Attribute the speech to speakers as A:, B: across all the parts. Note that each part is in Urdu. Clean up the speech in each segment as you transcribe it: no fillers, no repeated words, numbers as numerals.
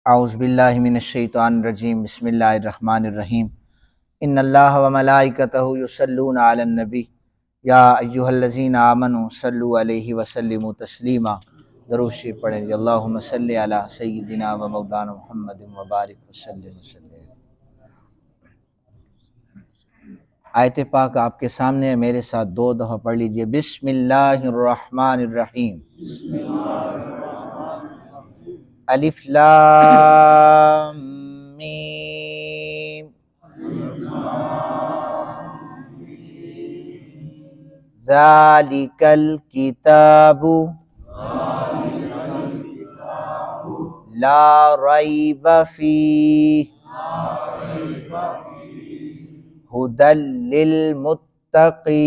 A: اعوذ باللہ من الشیطان الرجیم بسم اللہ الرحمن الرحیم ان اللہ و ملائکتہ یصلون علی النبی یا ایہا الذین آمنوا صلوا علیہ وسلموا تسلیما۔ درود شریف پڑھیں جی۔ اللہم صلی علی سیدنا و مولانا محمد وبارک وسلم۔ آیت پاک آپ کے سامنے ہے، میرے ساتھ 2 دفعہ پڑھ لیجئے۔ بسم اللہ الرحمن الرحیم۔ الف لام میم ذالک الکتاب لا ریب فیہ ھدی للمتقین۔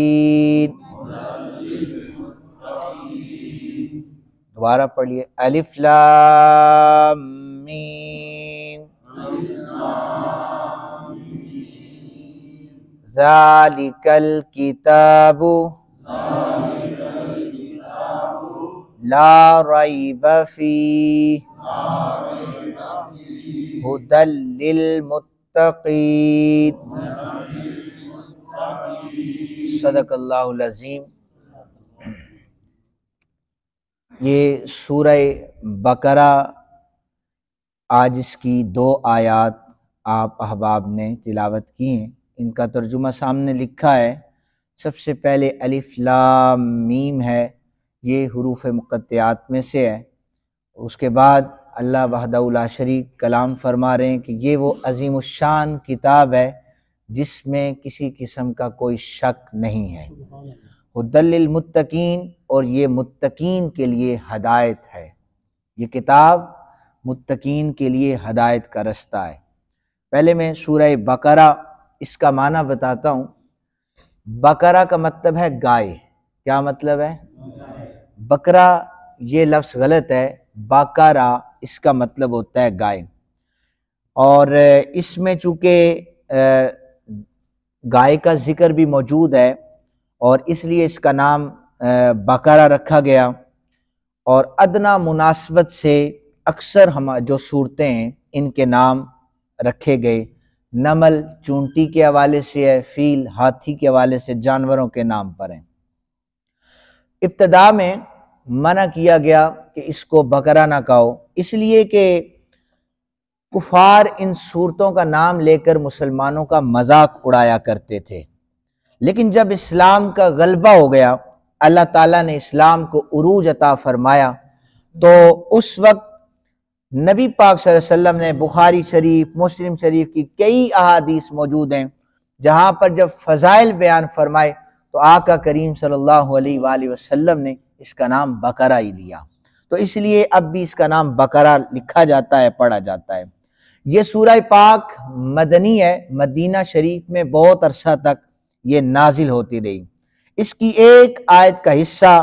A: دوبارہ پڑھیے۔ الف لام میم ذالک الکتاب لا ریب فیہ ھدی للمتقین۔ صدق اللہ العظیم۔ یہ سورہ بقرہ آج اس کی 2 آیات آپ احباب نے تلاوت کی ہیں۔ ان کا ترجمہ سامنے لکھا ہے۔ سب سے پہلے الف لام میم ہے، یہ حروف مقطعات میں سے ہے۔ اس کے بعد اللہ وحدہ لا شریک کلام فرما رہے ہیں کہ یہ وہ عظیم الشان کتاب ہے جس میں کسی قسم کا کوئی شک نہیں ہے۔ ھدی للمتقین، اور یہ متقین کے لیے ہدایت ہے۔ یہ کتاب متقین کے لیے ہدایت کا رستہ ہے۔ پہلے میں سورہ بقرہ اس کا معنی بتاتا ہوں۔ بقرہ کا مطلب ہے گائے۔ کیا مطلب ہے؟ بقرہ یہ لفظ غلط ہے، بقرہ اس کا مطلب ہوتا ہے گائے۔ اور اس میں چونکہ گائے کا ذکر بھی موجود ہے اور اس لیے اس کا نام بقرہ رکھا گیا۔ اور ادنا مناسبت سے اکثر جو صورتیں ہیں ان کے نام رکھے گئے۔ نمل چونٹی کے حوالے سے ہے، فیل ہاتھی کے حوالے سے جانوروں کے نام پر ہیں۔ ابتدا میں منع کیا گیا کہ اس کو بقرہ نہ کہو، اس لیے کہ کفار ان صورتوں کا نام لے کر مسلمانوں کا مذاق اڑایا کرتے تھے۔ لیکن جب اسلام کا غلبہ ہو گیا، اللہ تعالیٰ نے اسلام کو عروج عطا فرمایا، تو اس وقت نبی پاک صلی اللہ علیہ وسلم نے بخاری شریف، مسلم شریف کی کئی احادیث موجود ہیں جہاں پر جب فضائل بیان فرمائے تو آقا کریم صلی اللہ علیہ وآلہ وسلم نے اس کا نام بقرہ ہی لیا۔ تو اس لیے اب بھی اس کا نام بقرہ لکھا جاتا ہے، پڑھا جاتا ہے۔ یہ سورہ پاک مدنی ہے، مدینہ شریف میں بہت عرصہ تک یہ نازل ہوتی رہی۔ اس کی ایک آیت کا حصہ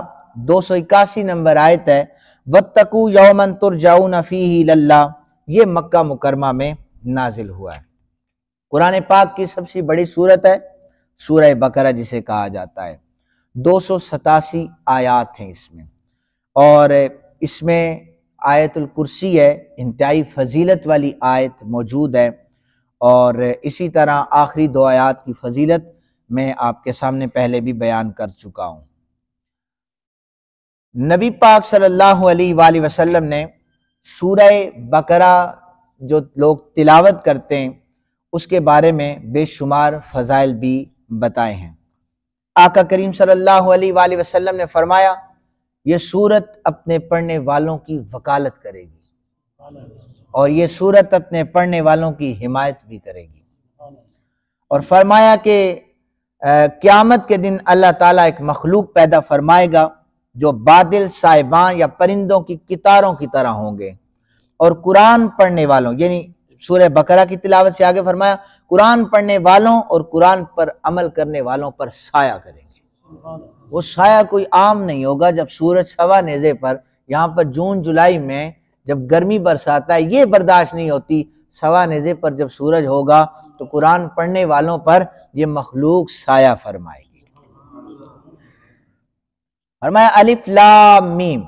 A: 281 نمبر آیت ہے، وَاتَّقُوا يَوْمًا تُرْجَعُونَ فِيهِ إِلَى اللَّهِ، یہ مکہ مکرمہ میں نازل ہوا ہے۔ قرآن پاک کی سب سے بڑی سورت ہے سورہ بقرہ جسے کہا جاتا ہے۔ 287 آیات ہیں اس میں، اور اس میں آیت الکرسی ہے، انتہائی فضیلت والی آیت موجود ہے۔ اور اسی طرح آخری 2 آیات کی فضیلت میں آپ کے سامنے پہلے بھی بیان کر چکا ہوں۔ نبی پاک صلی اللہ علیہ وآلہ وسلم نے سورہ بقرہ جو لوگ تلاوت کرتے ہیں اس کے بارے میں بے شمار فضائل بھی بتائے ہیں۔ آقا کریم صلی اللہ علیہ وآلہ وسلم نے فرمایا، یہ سورت اپنے پڑھنے والوں کی وکالت کرے گی اور یہ سورت اپنے پڑھنے والوں کی حمایت بھی کرے گی۔ اور فرمایا کہ قیامت کے دن اللہ تعالیٰ ایک مخلوق پیدا فرمائے گا جو بادل صاحبان یا پرندوں کی قطاروں کی طرح ہوں گے، اور قرآن پڑھنے والوں، یعنی سورہ بقرہ کی تلاوت سے آگے فرمایا قرآن پڑھنے والوں اور قرآن پر عمل کرنے والوں پر سایہ کریں گے۔ وہ سایہ کوئی عام نہیں ہوگا۔ جب سورج سوا نیزے پر، یہاں پر جون جولائی میں جب گرمی برساتا ہے، یہ برداشت نہیں ہوتی، سوا نیزے پر جب سورج ہوگا تو قرآن پڑھنے والوں پر یہ مخلوق سایہ فرمائے گی۔ فرمایا الف لام میم،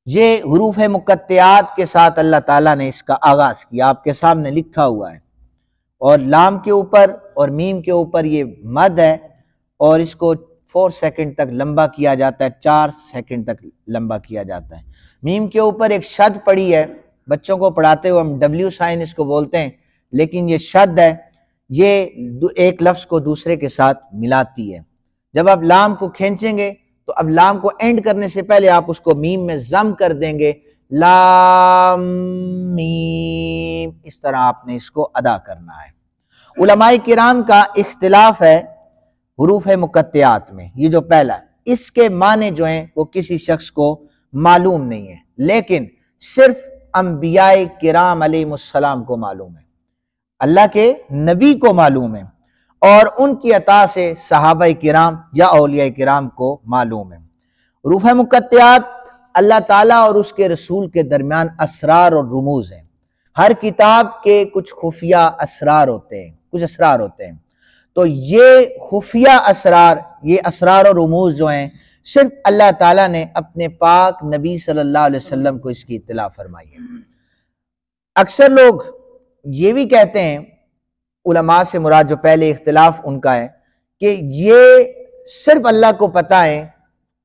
A: یہ حروف مقطعات کے ساتھ اللہ تعالیٰ نے اس کا آغاز کیا، آپ کے سامنے لکھا ہوا ہے، اور لام کے اوپر اور میم کے اوپر یہ مد ہے، اور اس کو 4 سیکنڈ تک لمبا کیا جاتا ہے، 4 سیکنڈ تک لمبا کیا جاتا ہے۔ میم کے اوپر ایک شد پڑی ہے، بچوں کو پڑھاتے ہوئے ہم ڈبلیو سائن اس کو بولتے ہیں، لیکن یہ شد ہے، یہ ایک لفظ کو دوسرے کے ساتھ ملاتی ہے۔ جب آپ لام کو کھینچیں گے تو اب لام کو اینڈ کرنے سے پہلے آپ اس کو میم میں ضم کر دیں گے، لام میم، اس طرح آپ نے اس کو ادا کرنا ہے۔ علماء کرام کا اختلاف ہے حروف مقطعات میں، یہ جو پہلا ہے اس کے معنی جو ہیں وہ کسی شخص کو معلوم نہیں ہے، لیکن صرف انبیاء کرام علیہ السلام کو معلوم ہے، اللہ کے نبی کو معلوم ہے، اور ان کی عطا سے صحابہ کرام یا اولیاء کرام کو معلوم ہے۔ حروف مقطعات اللہ تعالیٰ اور اس کے رسول کے درمیان اسرار اور رموز ہیں۔ ہر کتاب کے کچھ خفیہ اسرار ہوتے ہیں، تو یہ خفیہ اسرار، یہ اسرار اور رموز جو ہیں صرف اللہ تعالیٰ نے اپنے پاک نبی صلی اللہ علیہ وسلم کو اس کی اطلاع فرمائی ہے۔ اکثر لوگ یہ بھی کہتے ہیں، علماء سے مراد جو پہلے اختلاف ان کا ہے، کہ یہ صرف اللہ کو پتہ ہے،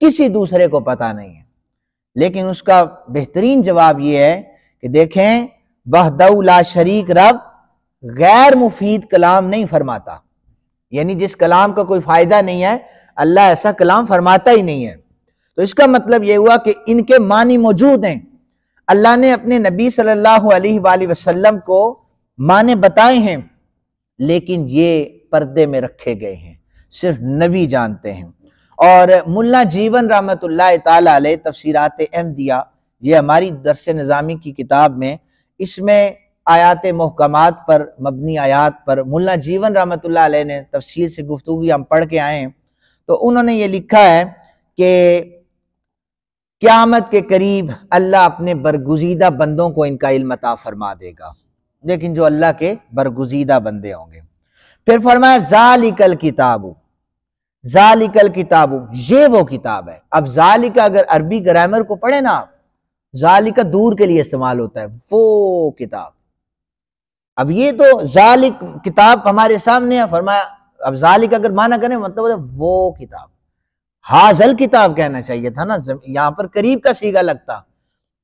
A: کسی دوسرے کو پتہ نہیں ہے، لیکن اس کا بہترین جواب یہ ہے کہ دیکھیں وحدہ لا شریک رب غیر مفید کلام نہیں فرماتا، یعنی جس کلام کا کوئی فائدہ نہیں ہے اللہ ایسا کلام فرماتا ہی نہیں ہے۔ تو اس کا مطلب یہ ہوا کہ ان کے معنی موجود ہیں، اللہ نے اپنے نبی صلی اللہ علیہ وآلہ وسلم کو معنی بتائے ہیں، لیکن یہ پردے میں رکھے گئے ہیں، صرف نبی جانتے ہیں۔ اور ملا جیون رحمت اللہ تعالی علیہ تفسیرات احمدیہ، یہ ہماری درس نظامی کی کتاب میں، اس میں آیات محکمات پر مبنی آیات پر ملا جیون رحمت اللہ علیہ نے تفصیل سے گفتگو ہم پڑھ کے آئے ہیں، تو انہوں نے یہ لکھا ہے کہ قیامت کے قریب اللہ اپنے برگزیدہ بندوں کو ان کا علم عطا فرما دے گا، لیکن جو اللہ کے برگزیدہ بندے ہوں گے۔ پھر فرمایا ذالک الکتاب، ذالک الکتاب، یہ وہ کتاب ہے۔ اب ذالک اگر عربی گرامر کو پڑھے نا آپ، ذالک دور کے لیے استعمال ہوتا ہے، وہ کتاب۔ اب یہ تو ذالک کتاب ہمارے سامنے ہے، فرمایا اب ذالک اگر معنی کریں مطلب ہے وہ کتاب، حاضل کتاب کہنا چاہیے تھا نا، یہاں پر قریب کا صیغہ لگتا،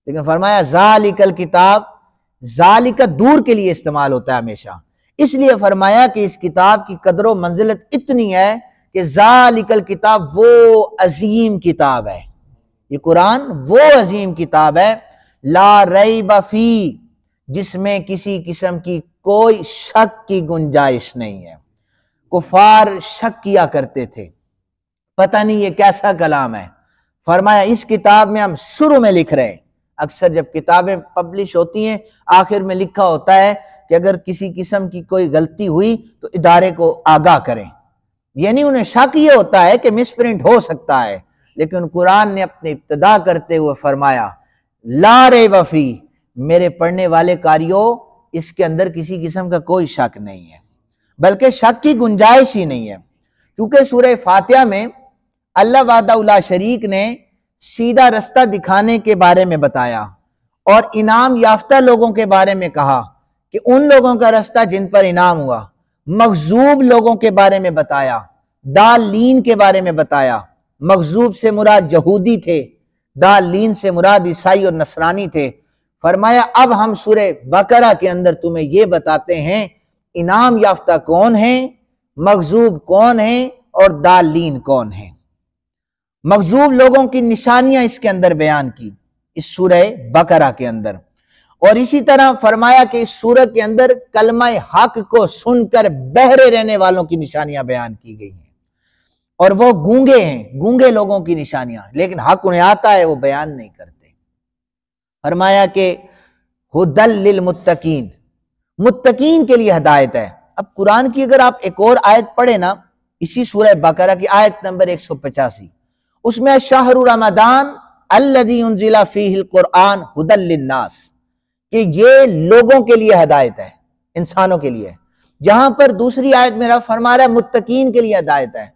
A: لیکن فرمایا ذالک الکتاب، ذالک دور کے لیے استعمال ہوتا ہے ہمیشہ، اس لیے فرمایا کہ اس کتاب کی قدر و منزلت اتنی ہے کہ ذالک الکتاب وہ عظیم کتاب ہے، یہ قرآن وہ عظیم کتاب ہے، لا ریب فی، جس میں کسی قسم کی کوئی شک کی گنجائش نہیں ہے۔ کفار شک کیا کرتے تھے، پتہ نہیں یہ کیسا کلام ہے، فرمایا اس کتاب میں ہم شروع میں لکھ رہے ہیں۔ اکثر جب کتابیں پبلش ہوتی ہیں آخر میں لکھا ہوتا ہے کہ اگر کسی قسم کی کوئی غلطی ہوئی تو ادارے کو آگاہ کریں، یعنی انہیں شک یہ ہوتا ہے کہ مس پرنٹ ہو سکتا ہے، لیکن قرآن نے اپنے ابتدا کرتے ہوئے فرمایا لا ریب فی، میرے پڑھنے والے قاریوں اس کے اندر کسی قسم کا کوئی شک نہیں ہے، بلکہ شک کی گنجائش ہی نہیں ہے، کیونکہ سورہ فاتحہ میں اللہ وحدہ لا شریک نے سیدھا رستہ دکھانے کے بارے میں بتایا، اور انعام یافتہ لوگوں کے بارے میں کہا کہ ان لوگوں کا رستہ جن پر انعام ہوا، مغضوب لوگوں کے بارے میں بتایا، ضالین کے بارے میں بتایا، مغضوب سے مراد یہودی تھے، ضالین سے مراد عیسائی اور نصرانی تھے۔ فرمایا اب ہم سورہ بقرہ کے اندر تمہیں یہ بتاتے ہیں انعام یافتہ کون ہیں، مغضوب کون ہیں اور ضالین کون ہیں۔ مغضوب لوگوں کی نشانیاں اس کے اندر بیان کی اس سورہ بقرہ کے اندر، اور اسی طرح فرمایا کہ اس سورہ کے اندر کلمہ حق کو سن کر بہرے رہنے والوں کی نشانیاں بیان کی گئی ہیں، اور وہ گونگے ہیں، گونگے لوگوں کی نشانیاں، لیکن حق انہیں آتا ہے وہ بیان نہیں کرتے۔ فرمایا کہ ہدل للمتقین، متقین کے لیے ہدایت ہے۔ اب قرآن کی اگر آپ ایک اور آیت پڑھیں نا، اسی سورہ بقرہ کی آیت نمبر 185، اس میں شہر رمضان الذی انزل فیہ القرآن ہدی للناس، کہ یہ لوگوں کے لیے ہدایت ہے، انسانوں کے لیے۔ جہاں پر دوسری آیت میں رب فرما رہا ہے متقین کے لیے ہدایت ہے،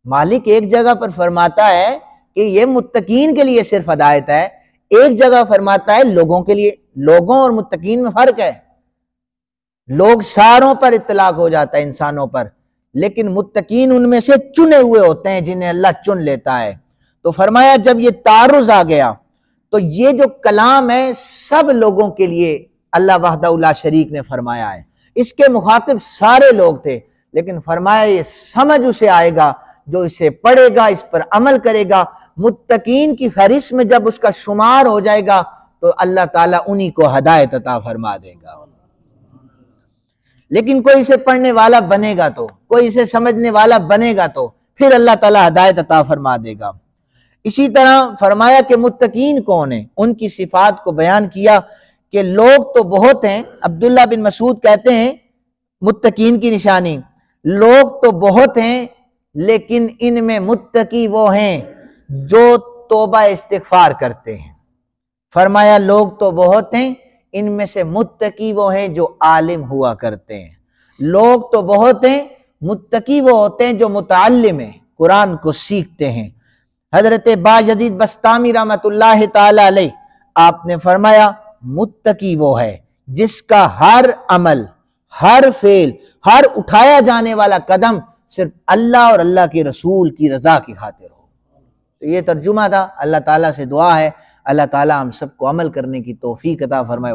A: مالک ایک جگہ پر فرماتا ہے کہ یہ متقین کے لیے صرف ہدایت ہے، ایک جگہ فرماتا ہے لوگوں کے لیے، لوگوں اور متقین میں فرق ہے۔ لوگ ساروں پر اطلاق ہو جاتا ہے، انسانوں پر، لیکن متقین ان میں سے چنے ہوئے ہوتے ہیں جنہیں اللہ چن لیتا ہے۔ تو فرمایا جب یہ تعارض آ گیا تو یہ جو کلام ہے سب لوگوں کے لیے اللہ وحدہ لا شریک نے فرمایا ہے، اس کے مخاطب سارے لوگ تھے، لیکن فرمایا یہ سمجھ اسے آئے گا جو اسے پڑھے گا، اس پر عمل کرے گا۔ متقین کی فہرست میں جب اس کا شمار ہو جائے گا تو اللہ تعالیٰ انہی کو ہدایت عطا فرما دے گا۔ لیکن کوئی اسے پڑھنے والا بنے گا تو، کوئی اسے سمجھنے والا بنے گا تو پھر اللہ تعالیٰ ہدایت عطا فرما دے گا۔ اسی طرح فرمایا کہ متقین کون ہیں، ان کی صفات کو بیان کیا کہ لوگ تو بہت ہیں۔ عبداللہ بن مسعود کہتے ہیں متقین کی نشانی، لوگ تو بہت ہیں لیکن ان میں متقی وہ ہیں جو توبہ استغفار کرتے ہیں۔ فرمایا لوگ تو بہت ہیں، ان میں سے متقی وہ ہیں جو عالم ہوا کرتے ہیں۔ لوگ تو بہت ہیں، متقی وہ ہوتے ہیں جو متعلم ہیں، قرآن کو سیکھتے ہیں۔ حضرت بایزید بسطامی رحمۃ اللہ تعالی علیہ آپ نے فرمایا متقی وہ ہے جس کا ہر عمل، ہر فعل، ہر اٹھایا جانے والا قدم صرف اللہ اور اللہ کے رسول کی رضا کی خاطر ہو۔ تو یہ ترجمہ تھا۔ اللہ تعالیٰ سے دعا ہے اللہ تعالیٰ ہم سب کو عمل کرنے کی توفیق عطا فرمائے۔